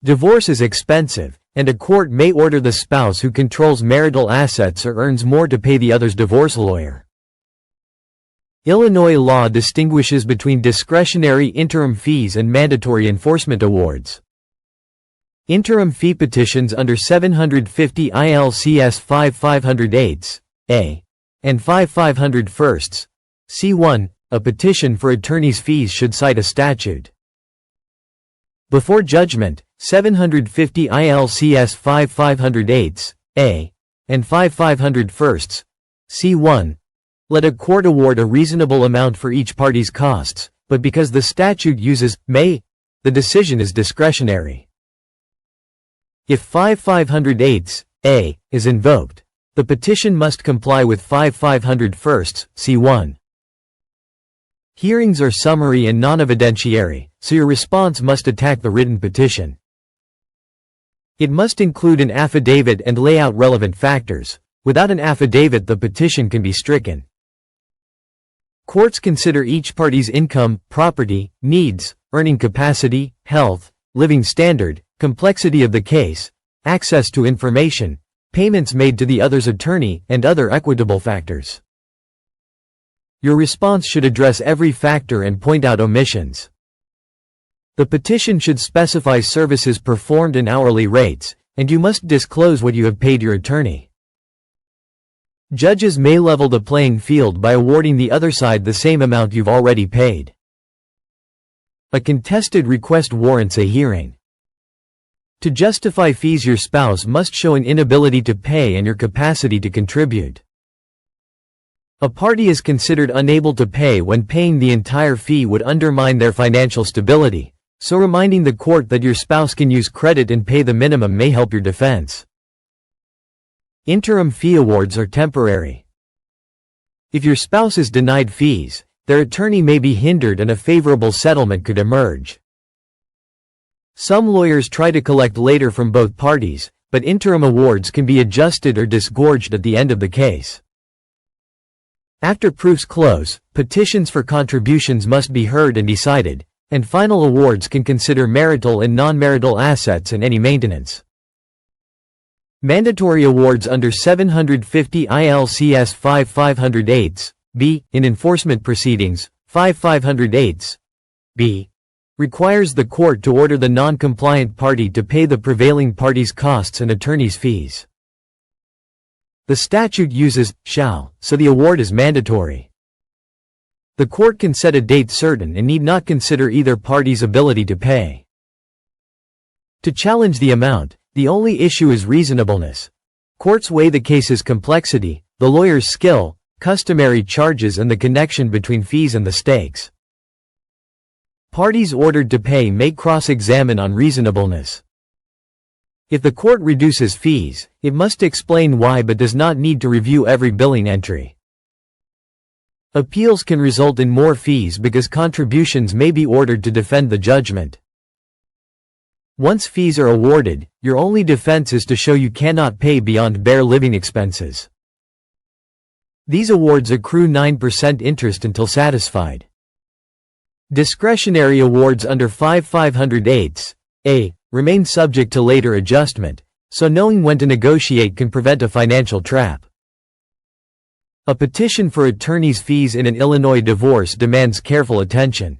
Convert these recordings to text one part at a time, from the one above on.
Divorce is expensive, and a court may order the spouse who controls marital assets or earns more to pay the other's divorce lawyer. Illinois law distinguishes between discretionary interim fees and mandatory enforcement awards. Interim fee petitions under 750 ILCS 5508 A and 5501 C1, a petition for attorney's fees should cite a statute. Before judgment, 750 ILCS 5508 A and 5501 C1, let a court award a reasonable amount for each party's costs, but because the statute uses may, the decision is discretionary. If 5508 A is invoked, the petition must comply with 5501 C1. Hearings are summary and non-evidentiary, so your response must attack the written petition. It must include an affidavit and lay out relevant factors. Without an affidavit, the petition can be stricken. Courts consider each party's income, property, needs, earning capacity, health, living standard, complexity of the case, access to information, payments made to the other's attorney, and other equitable factors. Your response should address every factor and point out omissions. The petition should specify services performed and hourly rates, and you must disclose what you have paid your attorney. Judges may level the playing field by awarding the other side the same amount you've already paid. A contested request warrants a hearing. To justify fees, your spouse must show an inability to pay and your capacity to contribute. A party is considered unable to pay when paying the entire fee would undermine their financial stability, so reminding the court that your spouse can use credit and pay the minimum may help your defense. Interim fee awards are temporary. If your spouse is denied fees, their attorney may be hindered and a favorable settlement could emerge. Some lawyers try to collect later from both parties, but interim awards can be adjusted or disgorged at the end of the case. After proofs close, petitions for contributions must be heard and decided, and final awards can consider marital and non-marital assets and any maintenance. Mandatory awards under 750 ILCS 5508 B in enforcement proceedings, 5508 B requires the court to order the non-compliant party to pay the prevailing party's costs and attorney's fees. The statute uses shall, so the award is mandatory. The court can set a date certain and need not consider either party's ability to pay. To challenge the amount, the only issue is reasonableness. Courts weigh the case's complexity, the lawyer's skill, customary charges, and the connection between fees and the stakes. Parties ordered to pay may cross-examine on reasonableness. If the court reduces fees, it must explain why but does not need to review every billing entry. Appeals can result in more fees because contributions may be ordered to defend the judgment. Once fees are awarded, your only defense is to show you cannot pay beyond bare living expenses. These awards accrue 9% interest until satisfied. Discretionary awards under 5508 A remain subject to later adjustment, so knowing when to negotiate can prevent a financial trap. A petition for attorney's fees in an Illinois divorce demands careful attention.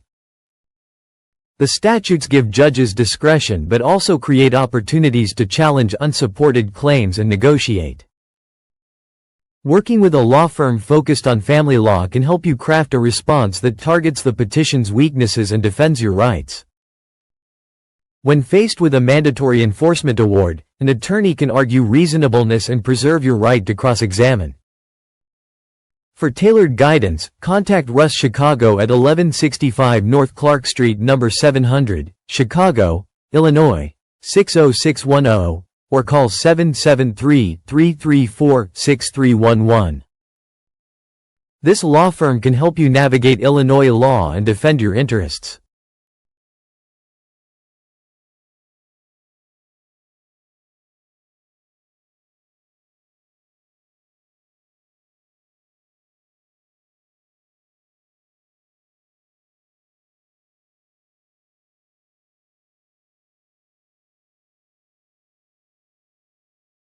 The statutes give judges discretion but also create opportunities to challenge unsupported claims and negotiate. Working with a law firm focused on family law can help you craft a response that targets the petition's weaknesses and defends your rights. When faced with a mandatory enforcement award, an attorney can argue reasonableness and preserve your right to cross-examine. For tailored guidance, contact Russ Chicago at 1165 North Clark Street No. 700, Chicago, Illinois, 60610, or call 773-334-6311. This law firm can help you navigate Illinois law and defend your interests.